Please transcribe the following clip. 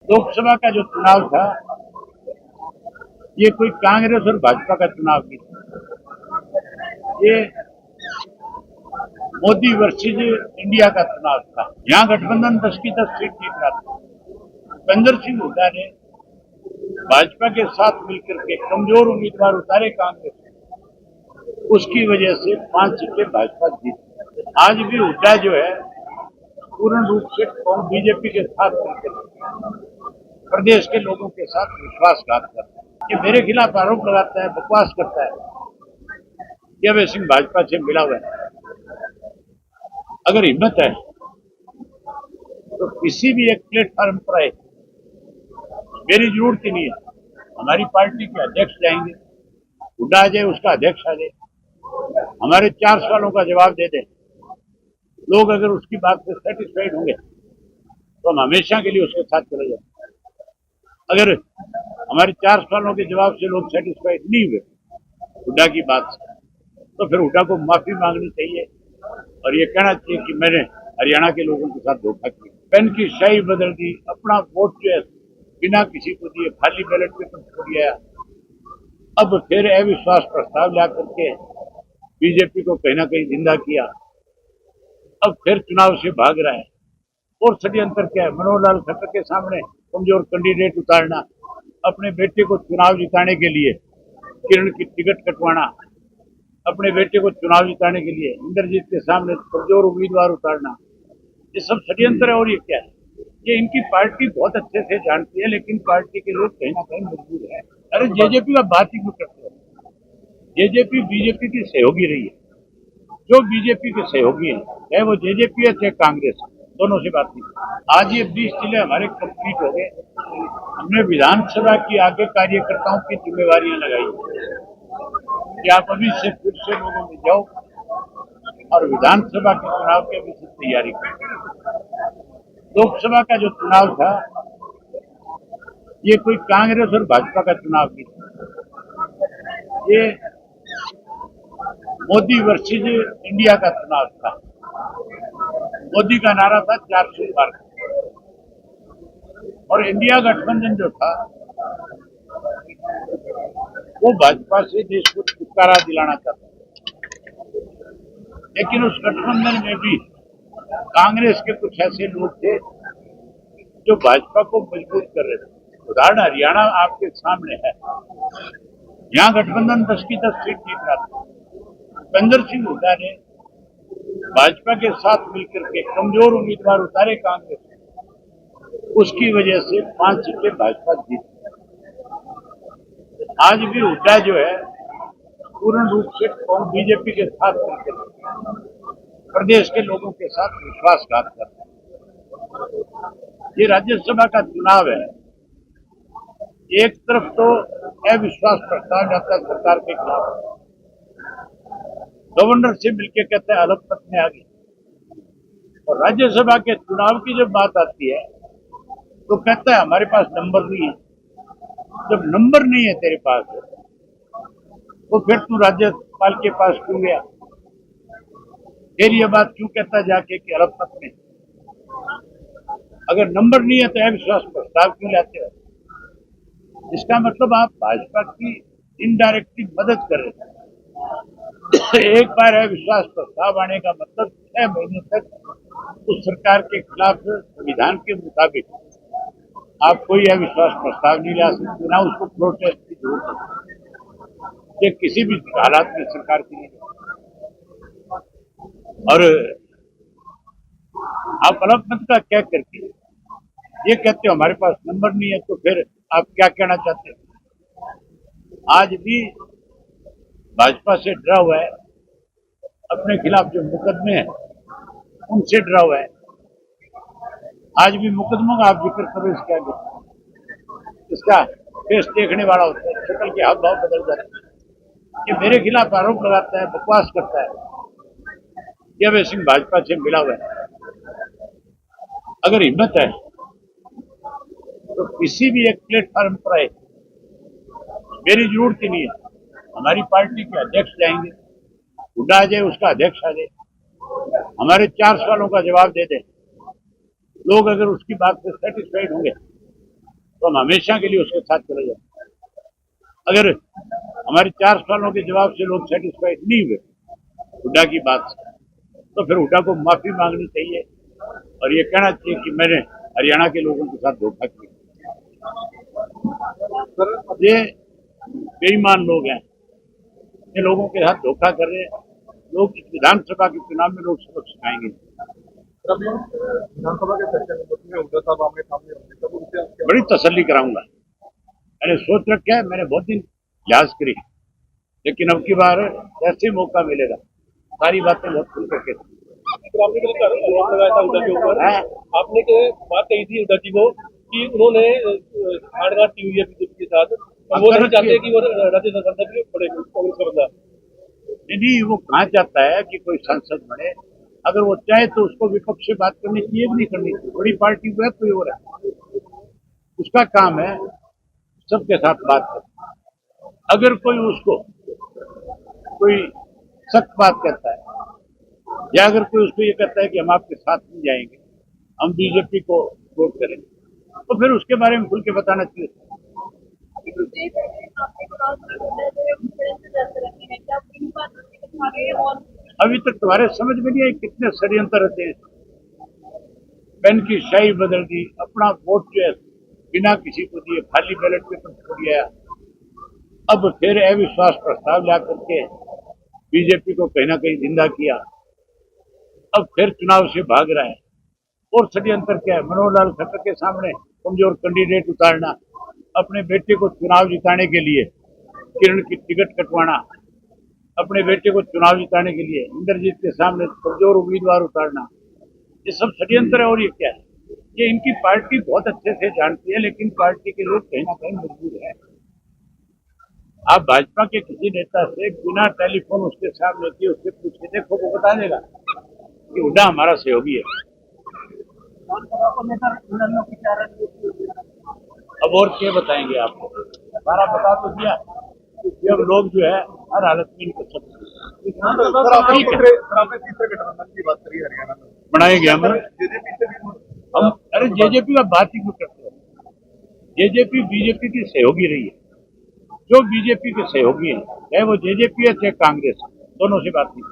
लोकसभा का जो चुनाव था ये कोई कांग्रेस और भाजपा का चुनाव नहीं था। ये मोदी वर्सेज इंडिया का चुनाव था। यहाँ गठबंधन 10 की 10 सीट जीत रहा था। भूपेंद्र सिंह हुड्डा ने भाजपा के साथ मिलकर के कमजोर उम्मीदवार उतारे कांग्रेस, उसकी वजह से 5 सीटें भाजपा जीती। आज भी हुड्डा जो है पूर्ण रूप से बीजेपी के साथ मिलकर प्रदेश के लोगों के साथ विश्वासघात करता है। ये मेरे खिलाफ आरोप लगाता है, बकवास करता है कि अभय सिंह भाजपा से मिला हुआ है। अगर हिम्मत है तो किसी भी एक प्लेटफॉर्म पर आए, मेरी जरूरत ही नहीं है। हमारी पार्टी के अध्यक्ष जाएंगे, हुड्डा आ जाए, उसका अध्यक्ष आ जाए, हमारे 4 सवालों का जवाब दे दें। लोग अगर उसकी बात से सेटिस्फाइड होंगे तो हम हमेशा के लिए उसके साथ चले जाएंगे। अगर हमारे 4 सवालों के जवाब से लोग सेटिस्फाइड नहीं हुए हुड्डा की बात से, तो फिर हुड्डा को माफी मांगनी चाहिए और ये कहना चाहिए कि मैंने हरियाणा के लोगों के साथ धोखा किया, पेन की शाही बदल दी, अपना वोट जो है बिना किसी को दिए खाली बैलेट पेपर छोड़ दिया। अब फिर अविश्वास प्रस्ताव ला करके बीजेपी को कहीं ना कहीं जिंदा किया। अब फिर चुनाव से भाग रहा है। और षड्यंत्र क्या है? मनोहर लाल खट्टर के सामने कमजोर कैंडिडेट उतारना, अपने बेटे को चुनाव जिताने के लिए किरण की टिकट कटवाना, अपने बेटे को चुनाव जिताने के लिए इंद्रजीत के सामने कमजोर उम्मीदवार उतारना, ये सब षड्यंत्र है। और ये क्या है? ये इनकी पार्टी बहुत अच्छे से जानती है, लेकिन पार्टी के लोग कहीं ना कहीं मजबूर है। अरे जेजेपी का बात ही क्यों करते हो? जेजेपी बीजेपी की सहयोगी रही है। जो बीजेपी के सहयोगी हैं, चाहे वो जेजेपी है चाहे कांग्रेस, दोनों से बात नहीं। आज ये 20 जिले हमारे कंप्लीट हो गए। हमने विधानसभा की आगे कार्यकर्ताओं की जिम्मेवारियां लगाई कि आप अभी से फिर से लोगों में जाओ और विधानसभा के चुनाव की अभी से तैयारी करो। लोकसभा का जो चुनाव था ये कोई कांग्रेस और भाजपा का चुनाव नहीं था। ये मोदी वर्सेज इंडिया का चुनाव था। मोदी का नारा था 400 पार, और इंडिया गठबंधन जो था वो भाजपा से देश को छुटकारा दिलाना चाहता था। लेकिन उस गठबंधन में भी कांग्रेस के कुछ ऐसे लोग थे जो भाजपा को मजबूत कर रहे थे। उदाहरण हरियाणा आपके सामने है। यहाँ गठबंधन 10 की 10 सीट जीत रहा था। भूपेंद्र सिंह हुड्डा ने भाजपा के साथ मिलकर के कमजोर उम्मीदवार उतारे कांग्रेस, उसकी वजह से 5 सीटें भाजपा जीती। आज भी हुड्डा जो है पूर्ण रूप से बीजेपी के साथ मिलकर प्रदेश के लोगों के साथ विश्वासघात करता है। ये राज्यसभा का चुनाव है। एक तरफ तो अविश्वास प्रस्ताव जाता है सरकार के खिलाफ, गवर्नर से मिलकर कहता है अलग पथ में आ गई, और राज्यसभा के चुनाव की जब बात आती है तो कहता है हमारे पास नंबर नहीं है। जब नंबर नहीं है तेरे पास तो फिर तू राज्यपाल के पास क्यों गया? फिर ये बात क्यों कहता जाके कि अलग पथ में? अगर नंबर नहीं है तो अविश्वास प्रस्ताव क्यों लाते हो? इसका मतलब आप भाजपा की इनडायरेक्टली मदद कर रहे थे। एक बार अविश्वास प्रस्ताव आने का मतलब 6 महीने तक उस सरकार के खिलाफ संविधान के मुताबिक आप कोई अविश्वास प्रस्ताव नहीं ला सकते, ना उसको प्रोटेस्ट की जरूरत है। ये किसी भी हालात में सरकार की नहीं। और आप अलग मत का क्या करके ये कहते हो हमारे पास नंबर नहीं है, तो फिर आप क्या कहना चाहते हो? आज भी भाजपा से डरा हुआ है, अपने खिलाफ जो मुकदमे हैं उनसे डरा हुआ है। आज भी मुकदमों का आप जिक्र करो, इसका फेस देखने वाला होता है, शक्ल के हाव भाव बदल जाते हैं। ये मेरे खिलाफ आरोप लगाता है, बकवास करता है कि अभय सिंह भाजपा से मिला हुआ है। अगर हिम्मत है तो किसी भी एक प्लेटफॉर्म पर आए, मेरी जरूरत ही नहीं है। हमारी पार्टी के अध्यक्ष जाएंगे, हुड्डा आ जाए, उसका अध्यक्ष आ जाए, हमारे 4 सवालों का जवाब दे दें। लोग अगर उसकी बात से सेटिस्फाइड होंगे तो हम हमेशा के लिए उसके साथ चले जाएंगे। अगर हमारे 4 सालों के जवाब से लोग सेटिस्फाइड नहीं हुए हुड्डा की बात से, तो फिर हुड्डा को माफी मांगनी चाहिए और ये कहना चाहिए कि मैंने हरियाणा के लोगों के साथ धोखा किया। ये बेईमान लोग हैं, ये लोगों के साथ धोखा कर रहे हैं। लोग इस विधानसभा के चुनाव में लोग सबक सिखाएंगे। विधानसभा के सेशन में हुड्डा साहब आमने सामने होंगे तब उनसे आप क्या बड़ी तसल्ली कराऊंगा। मैंने सोच रखा है, मैंने बहुत दिन लिहाज करी, लेकिन अब की बार जैसे मौका मिलेगा सारी बातें बहुत खुल करके तो आपने कल आरोप लगाया था हुड्डा के ऊपर, है। आपने बात कही थी हुड्डा जी को कि उन्होंने छांटगांठ की हुई है बीजेपी के साथ और वो नहीं चाहते कि वो राज्य सरकार से भी बड़े कांग्रेस का बंदा। नहीं, वो कहाँ चाहता है कि कोई सांसद बने। अगर वो चाहे तो उसको विपक्ष से बात करनी चाहिए, भी नहीं करनी चाहिए। बड़ी पार्टी को है, कोई और है, उसका काम है सबके साथ बात करना। अगर कोई उसको कोई सख्त बात कहता है या अगर कोई उसको ये कहता है कि हम आपके साथ नहीं जाएंगे, हम बीजेपी को वोट करेंगे, तो फिर उसके बारे में खुल के बताना चाहिए। अभी तक तुम्हारे समझ में नहीं आई कितने षड्यंत्र रहते हैं। पेन की शाही बदल दी, अपना वोट जो है बिना किसी को दिए खाली बैलेट पेपर छोड़ दिया। अब फिर अविश्वास प्रस्ताव ला करके बीजेपी को कहीं ना कहीं जिंदा किया। अब फिर चुनाव से भाग रहा है। और षड्यंत्र क्या है? मनोहर लाल खट्टर के सामने कमजोर कैंडिडेट उतारना, अपने बेटे को चुनाव जिताने के लिए किरण की टिकट कटवाना, अपने बेटे को चुनाव जिताने के लिए इंद्रजीत के सामने कमजोर उम्मीदवार उतारना, ये सब षड्यंत्र है। और ये क्या है? ये इनकी पार्टी बहुत अच्छे से जानती है, लेकिन पार्टी के लोग कहीं ना कहीं मजबूर है। आप भाजपा के किसी नेता से बिना टेलीफोन उसके सामने किए उससे पूछे देखो, वो बता देगा कि हुड्डा हमारा सहयोगी है। अब और क्या बताएंगे आपको? सारा बता तो दिया। जब लोग जो है हर हालत में इनको सब आपने तीसरे गठबंधन की बात करी हरियाणा में बनाएंगे हम। जेजेपी से भी अरे जेजेपी का बात ही क्यों करते हैं? जेजेपी बीजेपी की सहयोगी रही है। जो बीजेपी के सहयोगी है, चाहे वो जेजेपी है चाहे कांग्रेस, दोनों से बात नहीं।